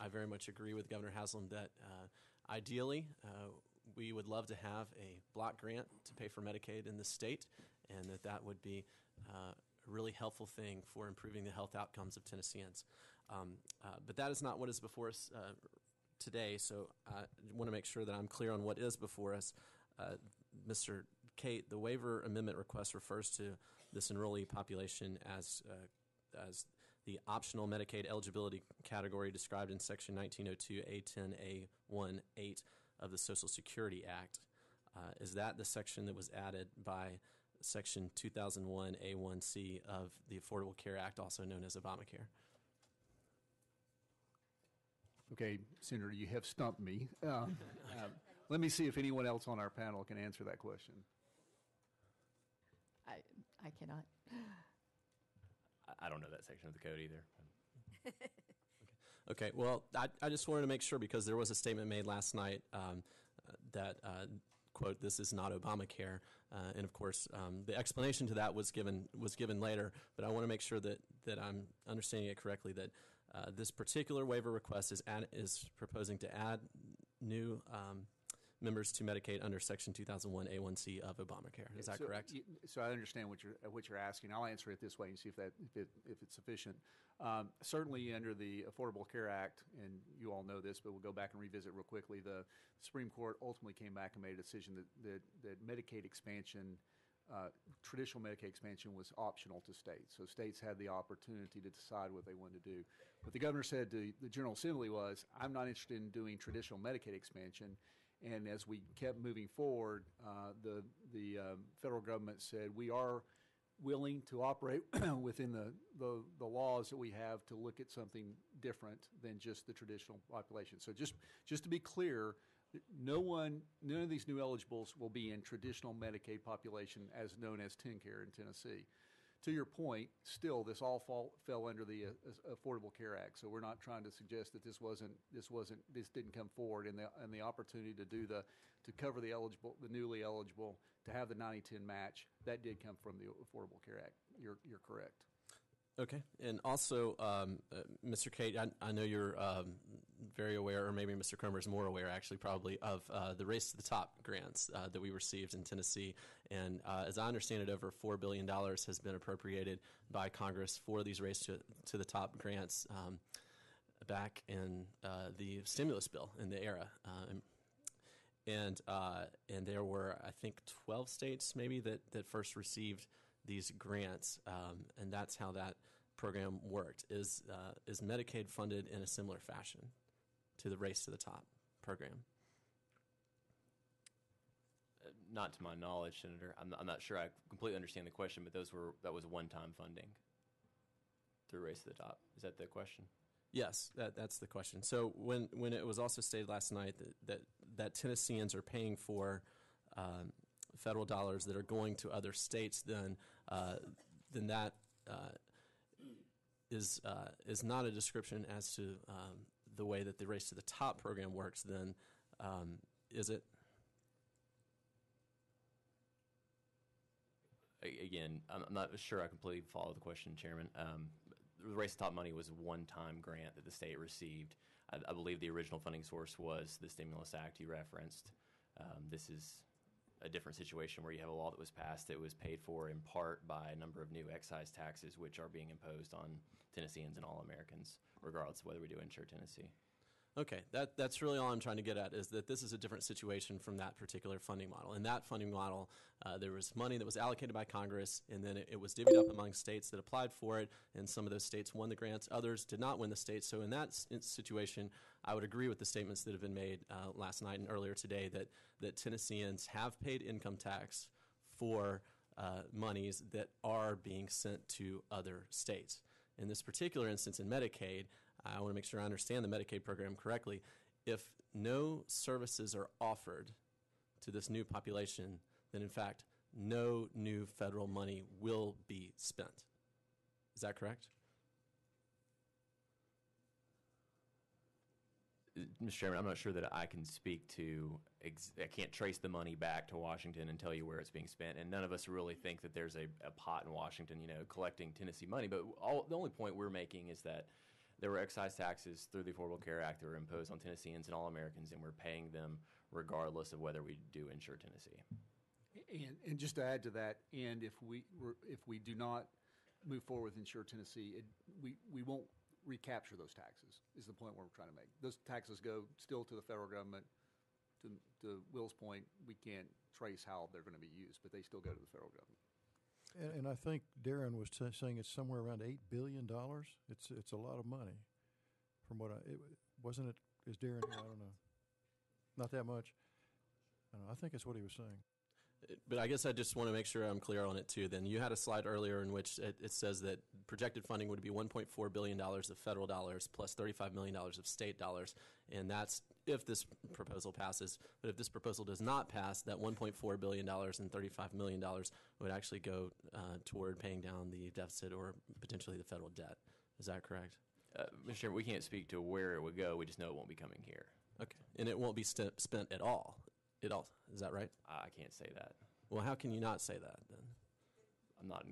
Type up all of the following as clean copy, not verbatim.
I very much agree with Governor Haslam that ideally we would love to have a block grant to pay for Medicaid in the state, and that would be a really helpful thing for improving the health outcomes of Tennesseans. But that is not what is before us today, so I want to make sure that I'm clear on what is before us. Mr. Kate, the waiver amendment request refers to this enrollee population as the optional Medicaid eligibility category described in Section 1902 A10A18 of the Social Security Act. Is that the section that was added by Section 2001 A1C of the Affordable Care Act, also known as Obamacare? Okay, Senator, you have stumped me. Let me see if anyone else on our panel can answer that question. I cannot. I don't know that section of the code either. Okay. Well, I just wanted to make sure, because there was a statement made last night that, quote, "this is not Obamacare," and of course the explanation to that was given later. But I want to make sure that I'm understanding it correctly, that this particular waiver request is proposing to add new members to Medicaid under Section 2001 A1C of Obamacare. Is that correct? So I understand what you're asking. I'll answer it this way and see if it's sufficient. Certainly under the Affordable Care Act, and you all know this, but we'll go back and revisit real quickly. The Supreme Court ultimately came back and made a decision that Medicaid expansion, traditional Medicaid expansion, was optional to states. So states had the opportunity to decide what they wanted to do. What the governor said to the General Assembly was, "I'm not interested in doing traditional Medicaid expansion." And as we kept moving forward, the federal government said, we are willing to operate within the laws that we have to look at something different than just the traditional population. So just to be clear, none of these new eligibles will be in traditional Medicaid population as known as TennCare in Tennessee. To your point, still this all fell under the Affordable Care Act. So we're not trying to suggest that this didn't come forward, and the opportunity to cover the newly eligible, to have the 90-10 match, that did come from the Affordable Care Act. You're correct. Okay. And also, Mr. Kate, I know you're very aware, or maybe Mr. Cromer is more aware, actually, probably, of the Race to the Top grants that we received in Tennessee. And as I understand it, over $4 billion has been appropriated by Congress for these Race to the Top grants back in the stimulus bill in the era. And there were, I think, 12 states maybe that first received these grants, and that's how that program worked. Is Medicaid funded in a similar fashion to the Race to the Top program? Not to my knowledge, Senator. I'm not sure I completely understand the question, but that was one-time funding through Race to the Top. Is that the question? Yes, that's the question. So when it was also stated last night that Tennesseans are paying for federal dollars that are going to other states, then that is not a description as to the way that the Race to the Top program works. Then is it? Again, I'm not sure I completely follow the question, Chairman. The Race to the Top money was a one-time grant that the state received. I believe the original funding source was the Stimulus Act you referenced. This is a different situation where you have a law that was passed that was paid for in part by a number of new excise taxes, which are being imposed on Tennesseans and all Americans, regardless of whether we do Insure Tennessee. Okay, that's really all I'm trying to get at, is that this is a different situation from that particular funding model. In that funding model, there was money that was allocated by Congress, and then it was divvied up among states that applied for it, and some of those states won the grants, others did not win the states. So in that situation, I would agree with the statements that have been made last night and earlier today that Tennesseans have paid income tax for monies that are being sent to other states. In this particular instance in Medicaid, I want to make sure I understand the Medicaid program correctly. If no services are offered to this new population, then in fact, no new federal money will be spent. Is that correct? Mr. Chairman, I'm not sure that I can speak to, I can't trace the money back to Washington and tell you where it's being spent, and none of us really think that there's a pot in Washington, collecting Tennessee money. But the only point we're making is that There were excise taxes through the Affordable Care Act that were imposed on Tennesseans and all Americans, and we're paying them regardless of whether we do insure Tennessee. And just to add to that, and if we do not move forward with Insure Tennessee, we won't recapture those taxes, is the point we're trying to make. Those taxes go still to the federal government. To Will's point, we can't trace how they're going to be used, but they still go to the federal government. And I think Darren was saying it's somewhere around $8 billion. It's a lot of money. From what wasn't it? Is Darren here? I don't know. Not that much. I don't know. I think that's what he was saying. But I guess I just want to make sure I'm clear on it too. Then you had a slide earlier in which it says that projected funding would be $1.4 billion of federal dollars plus $35 million of state dollars, and that's if this proposal passes. But if this proposal does not pass, that $1.4 billion and $35 million would actually go toward paying down the deficit or potentially the federal debt. Is that correct? Mr. Chairman, we can't speak to where it would go. We just know it won't be coming here. Okay, and it won't be spent at all. Is that right? I can't say that. Well, how can you not say that then? I'm not.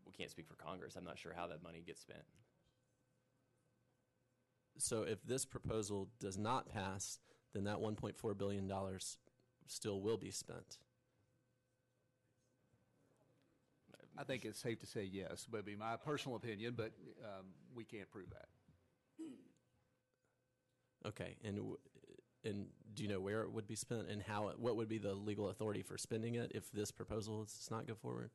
We can't speak for Congress. I'm not sure how that money gets spent. So if this proposal does not pass, then that $1.4 billion still will be spent. I think it's safe to say yes, but it'd be my personal opinion, but we can't prove that. Okay, and do you know where it would be spent and what would be the legal authority for spending it if this proposal does not go forward?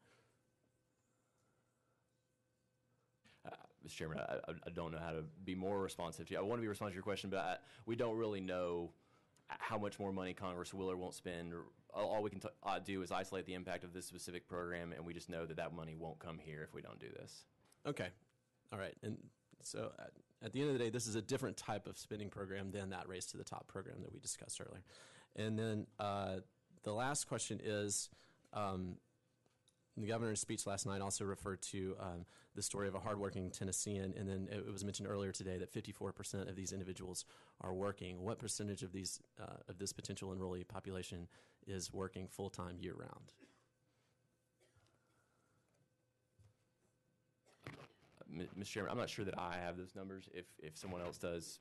Mr. Chairman, I don't know how to be more responsive to you. I want to be responsive to your question, but we don't really know how much more money Congress will or won't spend. All we can do is isolate the impact of this specific program, and we just know that money won't come here if we don't do this. Okay. All right. And so at the end of the day, this is a different type of spending program than that Race to the Top program that we discussed earlier. And then the last question is, the governor's speech last night also referred to the story of a hardworking Tennessean, and then it was mentioned earlier today that 54% of these individuals are working. What percentage of this potential enrollee population is working full-time year-round? Mr. Chairman, I'm not sure that I have those numbers. If someone else does,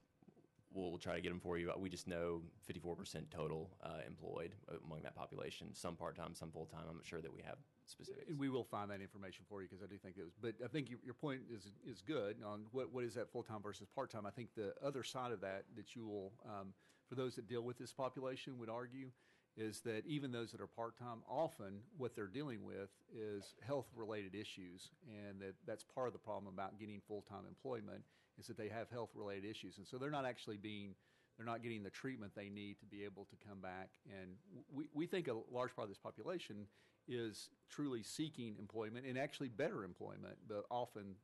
we'll try to get them for you. We just know 54% total employed among that population. Some part-time, some full-time. I'm not sure that we have specifics. We will find that information for you because I do think it was. But I think your point is good on what is that full-time versus part-time. I think the other side of that you will, for those that deal with this population, would argue is that even those that are part-time, often what they're dealing with is health-related issues, and that's part of the problem about getting full-time employment is that they have health-related issues, and so they're not getting the treatment they need to be able to come back. And we think a large part of this population is truly seeking employment and actually better employment, but often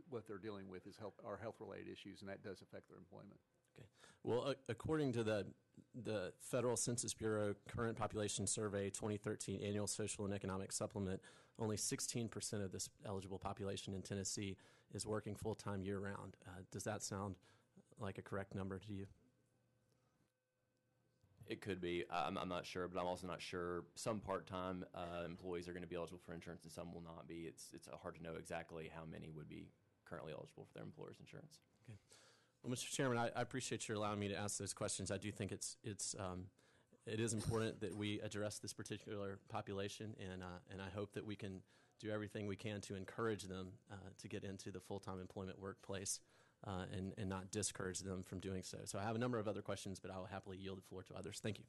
what they're dealing with are health-related issues, and that does affect their employment. Okay. Well, according to the Federal Census Bureau Current Population Survey 2013 Annual Social and Economic Supplement, only 16% of this eligible population in Tennessee is working full-time year-round. Does that sound like a correct number to you? It could be. I'm not sure, but I'm also not sure. Some part-time employees are going to be eligible for insurance and some will not be. It's hard to know exactly how many would be currently eligible for their employer's insurance. Okay. Well, Mr. Chairman, I appreciate your allowing me to ask those questions. I do think it is important that we address this particular population, and I hope that we can do everything we can to encourage them to get into the full-time employment workplace and not discourage them from doing so. So I have a number of other questions, but I will happily yield the floor to others. Thank you.